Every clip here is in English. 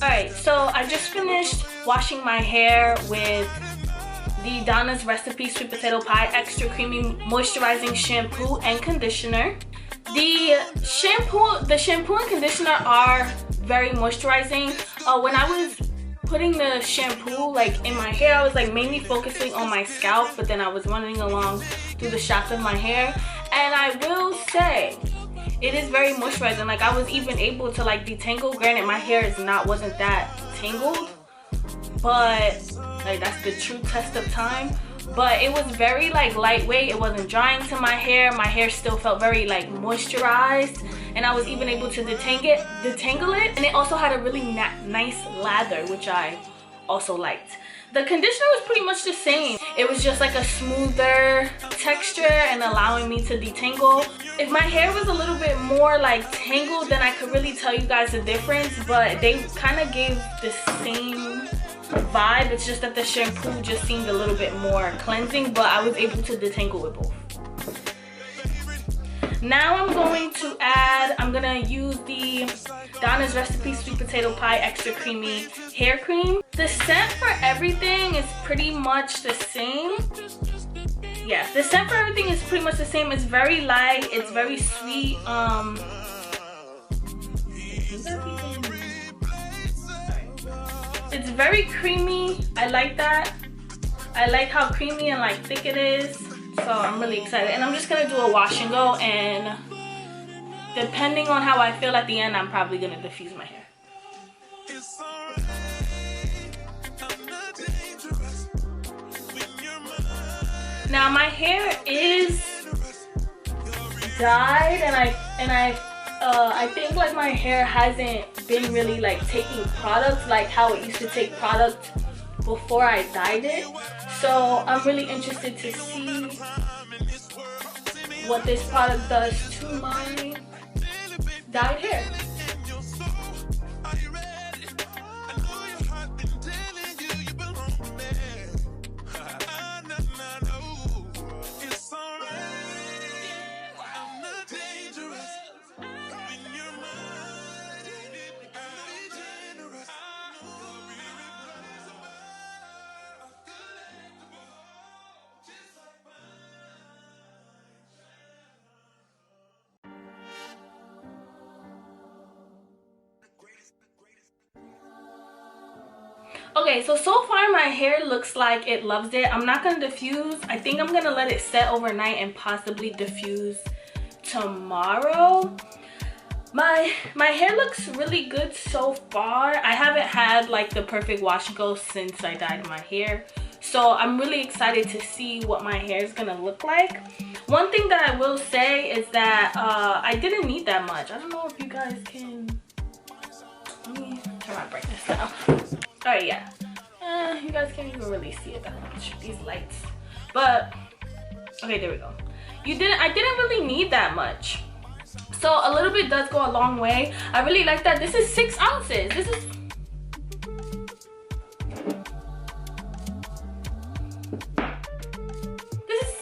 Alright, so I just finished washing my hair with the Donna's Recipe Sweet Potato Pie Extra Creamy Moisturizing Shampoo and Conditioner. The shampoo and conditioner are very moisturizing. When I was putting the shampoo like in my hair, I was like mainly focusing on my scalp, but then I was running along through the shaft of my hair, and I will say it is very moisturizing. Like, I was even able to like detangle. Granted, my hair wasn't that tangled, but like that's the true test of time. But it was very like lightweight. It wasn't drying to my hair. My hair still felt very like moisturized, and I was even able to detangle it. And it also had a really nice lather, which I also liked. The conditioner was pretty much the same. It was just like a smoother texture and allowing me to detangle. If my hair was a little bit more like tangled, then I could really tell you guys the difference, but they kind of gave the same vibe. It's just that the shampoo just seemed a little bit more cleansing, but I was able to detangle with both. Now I'm gonna use the Donna's Recipe Sweet Potato Pie Extra Creamy Hair Cream. The scent for everything is pretty much the same. Yes, the scent for everything is pretty much the same. It's very light, it's very sweet. It's very creamy. I like that. I like how creamy and like thick it is. So I'm really excited. And I'm just gonna do a wash and go, and depending on how I feel at the end, I'm probably gonna diffuse my hair. Now my hair is dyed, and I think like my hair hasn't been really like taking products like how it used to take product before I dyed it. So I'm really interested to see what this product does to my dyed hair. Okay, so far my hair looks like it loves it. I'm not gonna diffuse. I think I'm gonna let it set overnight and possibly diffuse tomorrow. My hair looks really good so far. I haven't had like the perfect wash and go since I dyed my hair, so I'm really excited to see what my hair is gonna look like. One thing that I will say is that I didn't need that much. I don't know if you guys can. Let me turn my brightness down. All right, yeah. You guys can't even really see it that much, these lights. But okay, there we go. I didn't really need that much. So a little bit does go a long way. I really like that. This is 6 ounces. This is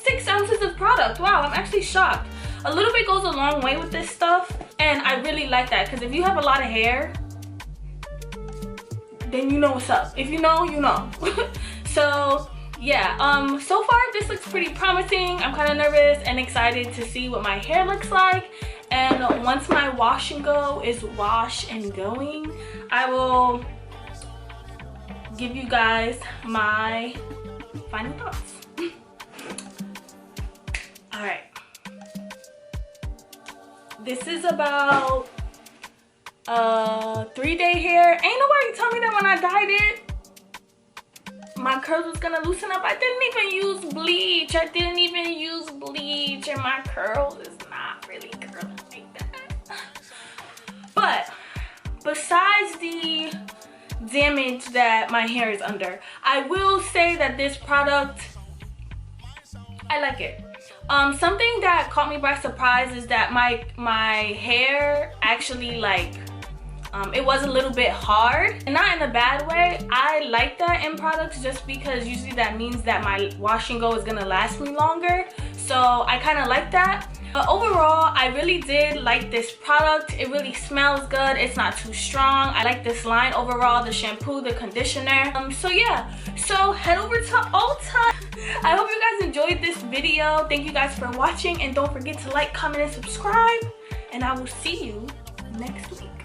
6 ounces of product. Wow, I'm actually shocked. A little bit goes a long way with this stuff, and I really like that, because if you have a lot of hair, then you know what's up. If you know, you know. So yeah, so far this looks pretty promising. I'm kind of nervous and excited to see what my hair looks like. And once my wash and go is wash and going, I will give you guys my final thoughts. All right, this is about 3-day hair. Ain't nobody tell me that when I dyed it my curls was gonna loosen up. I didn't even use bleach. And my curls is not really curling like that. But besides the damage that my hair is under, I will say that this product, I like it. Something that caught me by surprise is that my hair actually like it was a little bit hard, and not in a bad way. I like that in products just because usually that means that my wash and go is gonna last me longer, so I kind of like that. But overall, I really did like this product. It really smells good. It's not too strong. I like this line overall, the shampoo, the conditioner. So yeah, so head over to Ulta. I hope you guys enjoyed this video. Thank you guys for watching, and don't forget to like, comment, and subscribe. And I will see you next week.